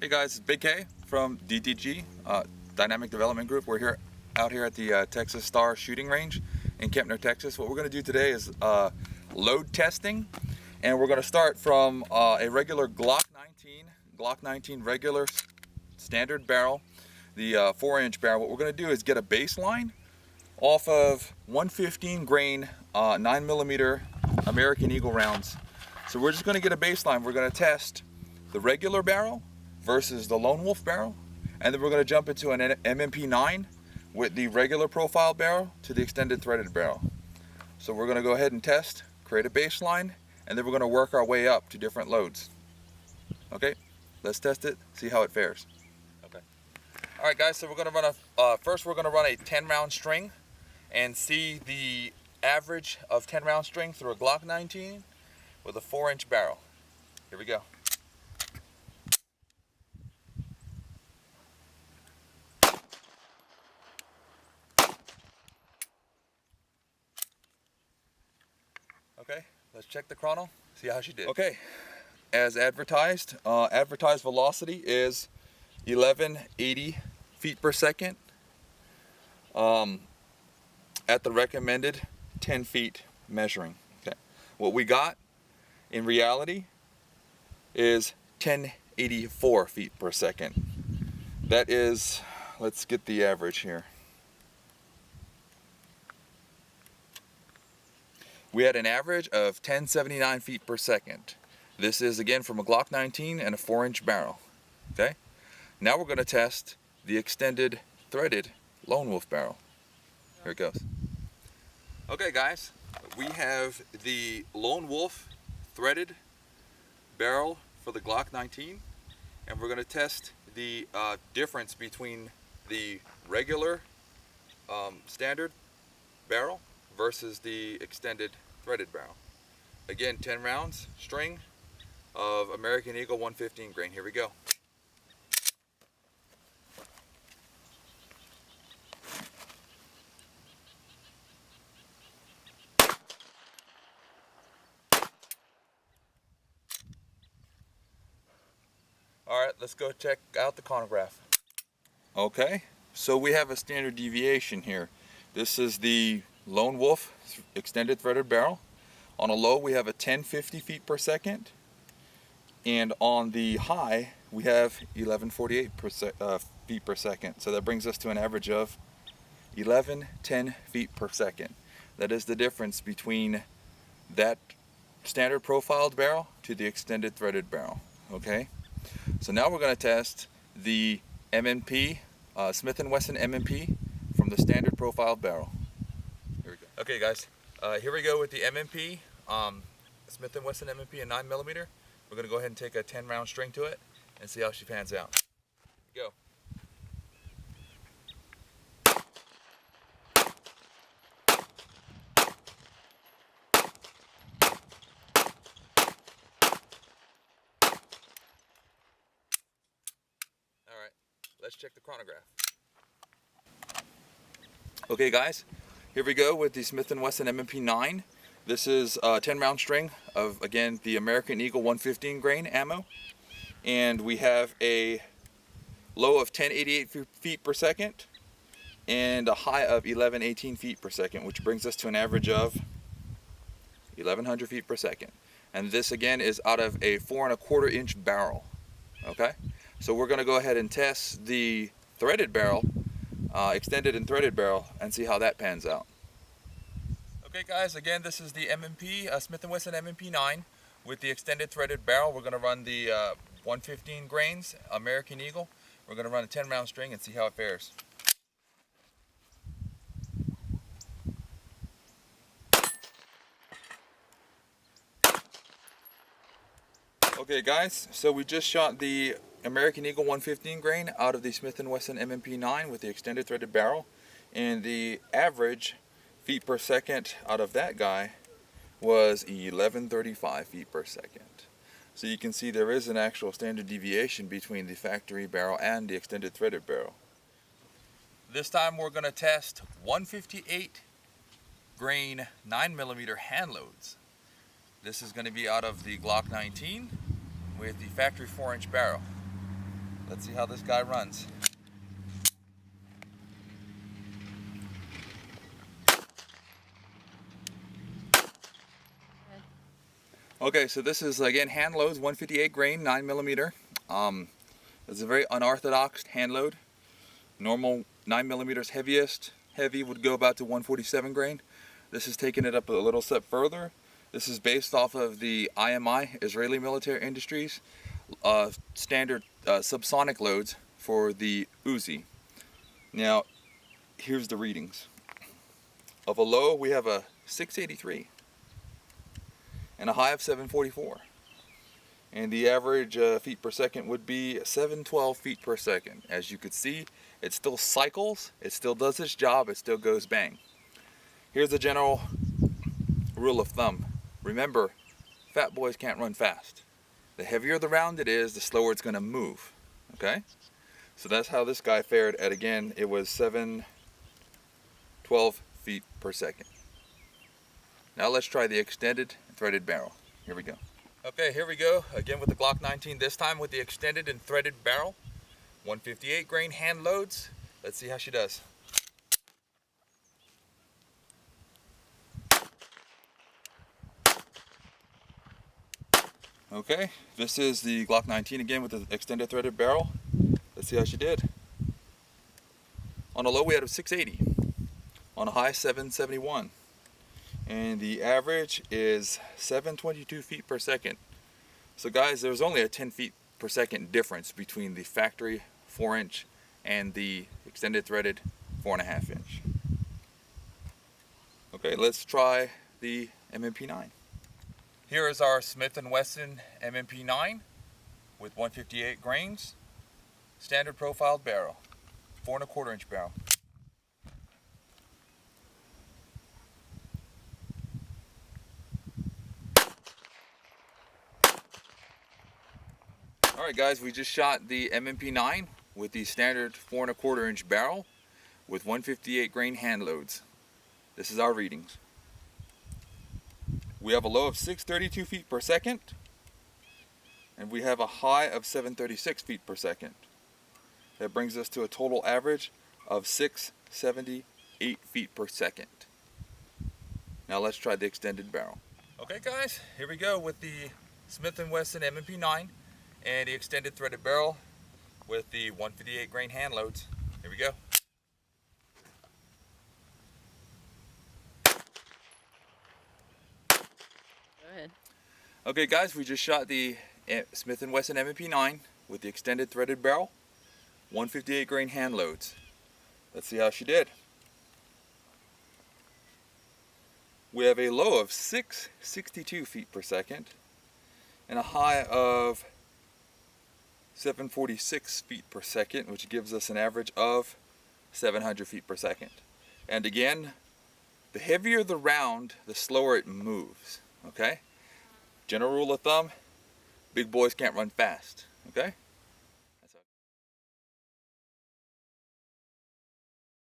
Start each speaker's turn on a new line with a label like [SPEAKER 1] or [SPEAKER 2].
[SPEAKER 1] Hey guys, it's Big K from DTG, Dynamic Development Group. We're out here at the Texas Star Shooting Range in Kempner, Texas. What we're going to do today is load testing, and we're going to start from a regular Glock 19 regular standard barrel, the 4-inch barrel. What we're going to do is get a baseline off of 115 grain 9mm American Eagle rounds. So we're just going to get a baseline. We're going to test the regular barrel versus the Lone Wolf barrel, and then we're going to jump into an MMP9 with the regular profile barrel to the extended threaded barrel. So we're going to go ahead and test, create a baseline, and then we're going to work our way up to different loads. Okay, let's test it, see how it fares. Okay. All right, guys. So we're going to run first we're going to run a 10-round string and see the average of 10-round string through a Glock 19 with a 4-inch barrel. Here we go. Okay, let's check the chrono, see how she did. Okay, as advertised, advertised velocity is 1180 feet per second at the recommended 10 feet measuring. Okay, what we got in reality is 1084 feet per second. That is, let's get the average here. We had an average of 1079 feet per second. This is again from a Glock 19 and a 4-inch barrel. Okay. Now we're going to test the extended threaded Lone Wolf barrel. Here it goes. Okay, guys, we have the Lone Wolf threaded barrel for the Glock 19, and we're going to test the difference between the regular standard barrel versus the extended threaded barrel. Again, 10 rounds string of American Eagle 115 grain. Here we go. All right, let's go check out the chronograph. Okay, so we have a standard deviation here. This is the Lone Wolf extended threaded barrel. On a low we have a 1050 feet per second, and on the high we have 1148 feet per second. So that brings us to an average of 1110 feet per second. That is the difference between that standard profiled barrel to the extended threaded barrel. Okay, so now we're going to test the MMP, Smith & Wesson MMP from the standard profiled barrel. Here we go. Okay, guys, here we go with the MMP, Smith & Wesson MMP, a 9mm. We're going to go ahead and take a 10-round string to it and see how she pans out. Go. All right, let's check the chronograph. Okay, guys, here we go with the Smith & Wesson MMP 9. This is a 10-round string of, again, the American Eagle 115 grain ammo. And we have a low of 1088 feet per second and a high of 1118 feet per second, which brings us to an average of 1100 feet per second. And this, again, is out of a 4¼ inch barrel. Okay? So we're going to go ahead and test the threaded barrel, extended and threaded barrel, and see how that pans out. Okay, guys, again, this is the MMP, Smith & Wesson MMP 9 with the extended threaded barrel. We're going to run the 115 grains American Eagle. We're going to run a 10-round string and see how it fares. Okay, guys, so we just shot the American Eagle 115 grain out of the Smith & Wesson MMP 9 with the extended threaded barrel, and the average feet per second out of that guy was 1135 feet per second. So you can see there is an actual standard deviation between the factory barrel and the extended threaded barrel. This time we're going to test 158 grain 9mm hand loads. This is going to be out of the Glock 19 with the factory 4-inch barrel. Let's see how this guy runs. Okay, so this is again hand loads, 158 grain, 9mm. It's a very unorthodox hand load. Normal 9mm heavy would go about to 147 grain. This is taking it up a little step further. This is based off of the IMI, Israeli Military Industries, standard subsonic loads for the Uzi. Now, here's the readings. Of a low, we have a 683 and a high of 744. And the average feet per second would be 712 feet per second. As you could see, it still cycles, it still does its job, it still goes bang. Here's a general rule of thumb. Remember, fat boys can't run fast. The heavier the round it is, the slower it's going to move. Okay? So that's how this guy fared at, again, it was 712 feet per second. Now let's try the extended threaded barrel. Here we go. Okay, here we go. Again with the Glock 19, this time with the extended and threaded barrel. 158 grain hand loads. Let's see how she does. Okay, this is the Glock 19 again with the extended threaded barrel. Let's see how she did. On a low we had a 680. On a high 771. And the average is 722 feet per second. So guys, there's only a 10 feet per second difference between the factory 4-inch and the extended threaded 4.5 inch. Okay, let's try the MMP9. Here is our Smith & Wesson MMP9 with 158 grains, standard profiled barrel, 4.25 inch barrel. Alright guys, we just shot the MMP9 with the standard 4.25 inch barrel with 158 grain hand loads. This is our readings. We have a low of 632 feet per second and we have a high of 736 feet per second. That brings us to a total average of 678 feet per second. Now let's try the extended barrel. Okay guys, here we go with the Smith & Wesson MMP9 and the extended threaded barrel with the 158 grain hand loads. Here we go.
[SPEAKER 2] Go ahead.
[SPEAKER 1] Okay guys, we just shot the Smith & Wesson MMP9 with the extended threaded barrel, 158 grain hand loads. Let's see how she did. We have a low of 662 feet per second and a high of 746 feet per second, which gives us an average of 700 feet per second. And again, the heavier the round, the slower it moves. Okay? General rule of thumb, big boys can't run fast. Okay?